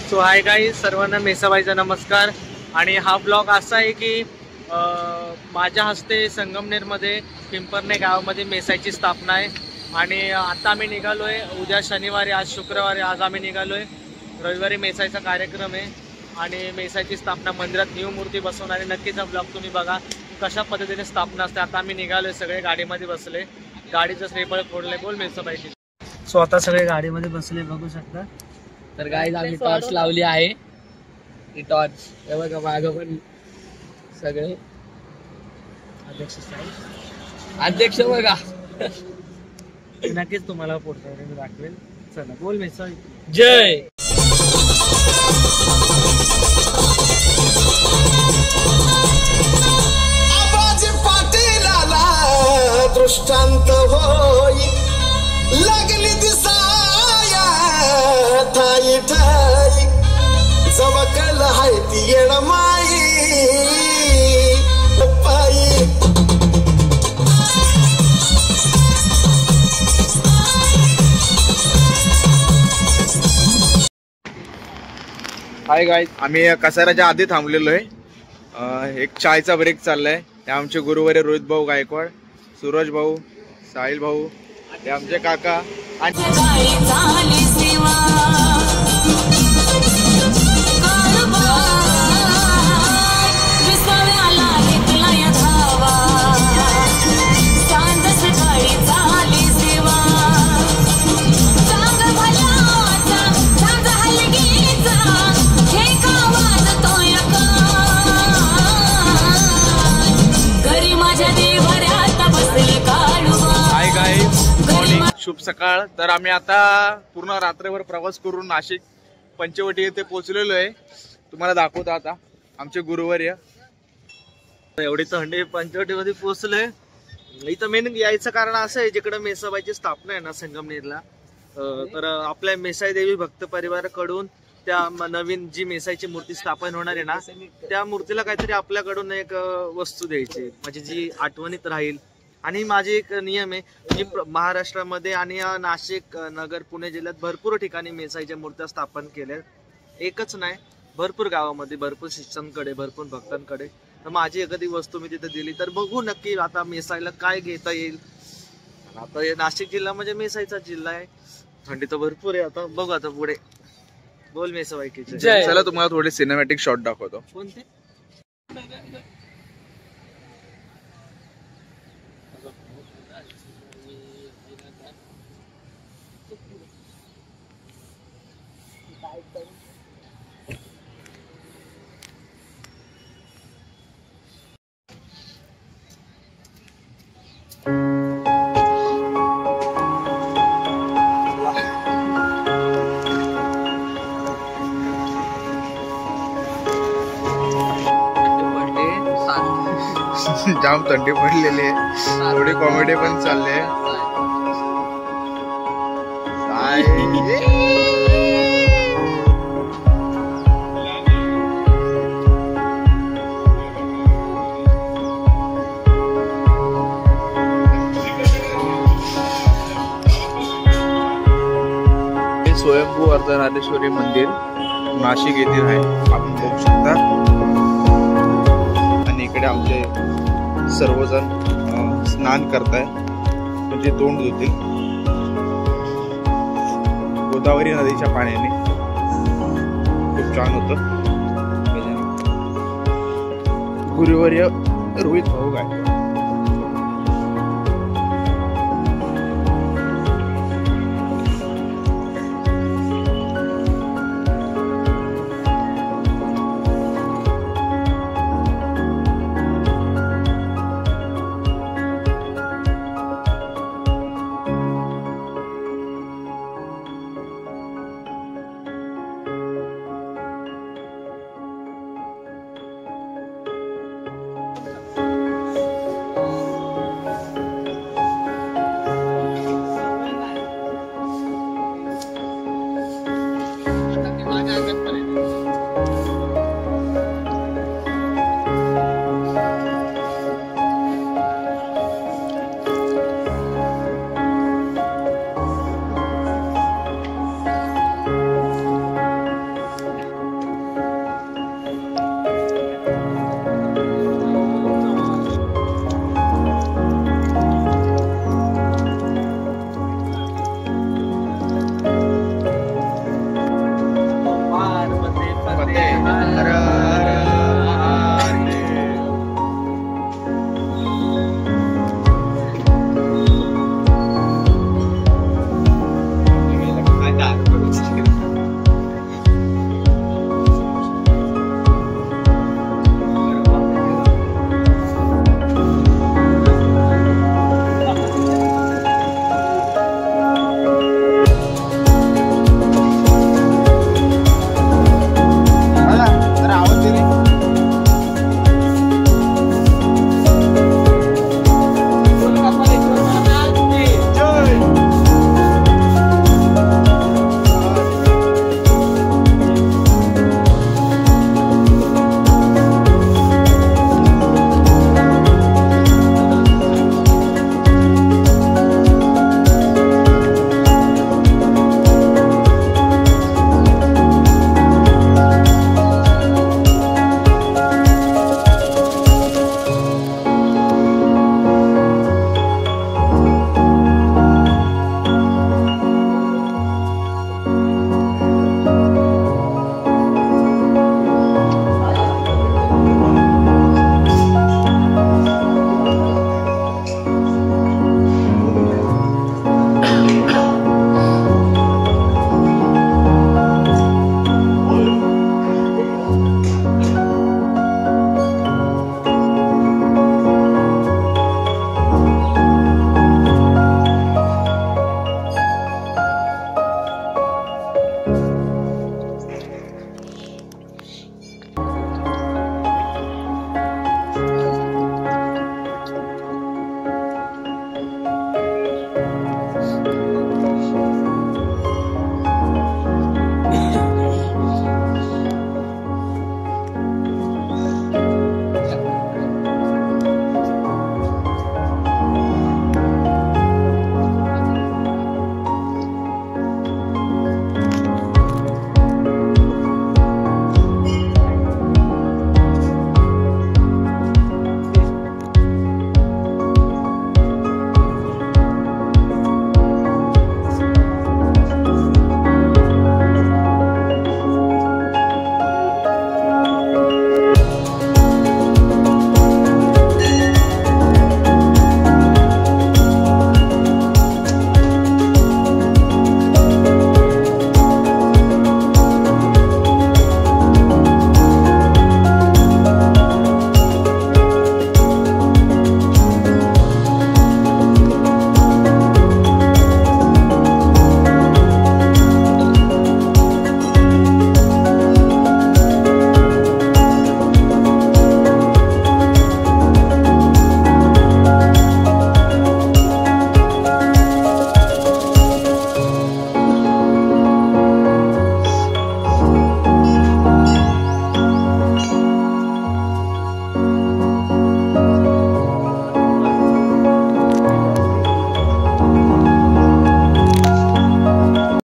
So hi guys, सर्वांना मेसाबाईचा नमस्कार. आणि हा ब्लॉग असा आहे की माझ्या हस्ते संगमनेरमध्ये पिंपरणे गावामध्ये मेसाईची स्थापना आहे. आणि आता आम्ही निघालोय. उद्या शनिवारी, आज शुक्रवारी, आज आम्ही निघालोय. रविवारी मेसाईचा कार्यक्रम आहे आणि मेसाईची स्थापना मंदिरात न्यू मूर्ती बसवून. आणि नक्कीच हा ब्लॉग तुम्ही बघा कशा पद्धतीने स्थापना असते. आता आम्ही निघालोय, सगळे गाडीमध्ये बसले, गाडीचं श्रीफळ फोडले. बोल मेसाबाईची. सो आता सगळे गाडीमध्ये बसले, बघू शकता. तर गाईज आम्ही टॉर्च लावली आहे. ही टॉर्च हे बघा, मागं पण सगळे अध्यक्ष बघा. नक्कीच तुम्हाला पुढच्या वेळी दाखवेल. चला बोल मेसाई. जय. आबाजी पाटीलाला दृष्टांत होई लागली दिसाया ठाई ठाई जवकल हाय ती येण माई पायी. हाय गाईज, आम्ही कसाराच्या आधी थांबलेलो आहे. एक चायचा ब्रेक चाललाय. ते आमचे गुरुवारी रोहित भाऊ गायकवाड, सूरज भाऊ, साहिल भाऊ, ते आमचे काका. शुभ सकाळ. तर आम्ही आता पूर्ण रात्रभर प्रवास करून नाशिक पंचवटी येथे पोहोचलेलो आहे. तुम्हाला दाखवतो आता आमचे गुरुवर्य. एवढी थंडी पंचवटीमध्ये पोहोचलोय. इथं मेन यायचं कारण असं आहे, जिकडे मेसाबाईची स्थापना आहे ना संगमनेरला, तर आपल्या मेसाई देवी भक्त परिवाराकडून त्या नवीन जी मेसाईची मूर्ती स्थापन होणार आहे ना, त्या मूर्तीला काहीतरी आपल्याकडून एक वस्तू द्यायची, म्हणजे जी आठवणीत राहील. आणि माझी एक नियम आहे, मी महाराष्ट्रामध्ये आणि नाशिक, नगर, पुणे जिल्ह्यात भरपूर ठिकाणी मेसाईच्या मूर्त्या स्थापन केल्या. एकच नाही, भरपूर गावामध्ये, भरपूर शिष्यांकडे, भरपूर भक्तांकडे. तर माझी एखादी वस्तू मी तिथे दिली तर बघू नक्की आता मेसाईला काय घेता येईल. आता हे नाशिक जिल्हा म्हणजे मेसाईचा जिल्हा आहे. थंडी तर भरपूर आहे. आता बघू आता पुढे. बोल मेसाबाई की जय. चला तुम्हाला थोडे सिनेमॅटिक शॉट दाखवतो. कोणते? जाम थंडी पडलेली आहे, थोडी कॉमेडी पण चालले. स्वयंभू अर्धनारेश्वरी मंदिर नाशिक येथील आहे, आपण बघू शकता. आणि इकडे आमचे सर्वजण स्नान करताय, म्हणजे तोंड धुतील गोदावरी नदीच्या पाण्याने. खूप छान होतं. गुरुवर्य रोहित भाऊ गायकवाड.